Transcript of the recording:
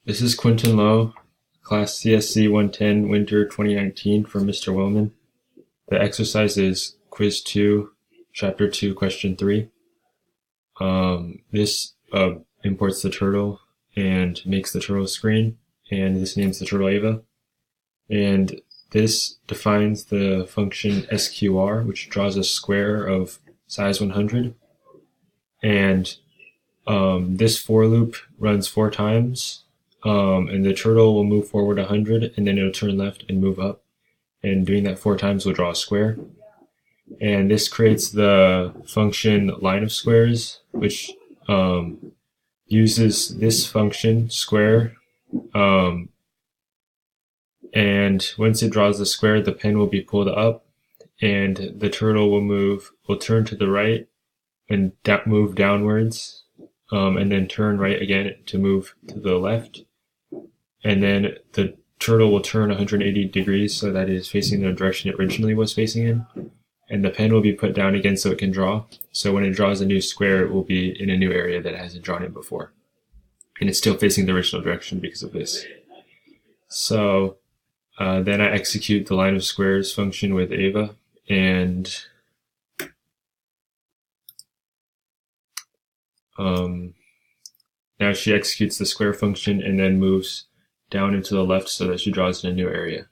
This is Quentin Lowe, Class CSC 110, Winter 2019 from Mr. Wellman. The exercise is Quiz 2, Chapter 2, Question 3. This imports the turtle and makes the turtle screen, and this names the turtle Ava. And this defines the function SQR, which draws a square of size 100. And this for loop runs 4 times. And the turtle will move forward 100, and then it'll turn left and move up. And doing that 4 times will draw a square. And this creates the function line of squares, which uses this function square. And once it draws the square, the pen will be pulled up, and the turtle will turn to the right and move downwards, and then turn right again to move to the left. And then the turtle will turn 180 degrees so that it is facing the direction it originally was facing in. And the pen will be put down again so it can draw. So when it draws a new square, it will be in a new area that it hasn't drawn in before. And it's still facing the original direction because of this. So then I execute the line of squares function with Ava, and now she executes the square function and then moves down into the left so that she draws in a new area.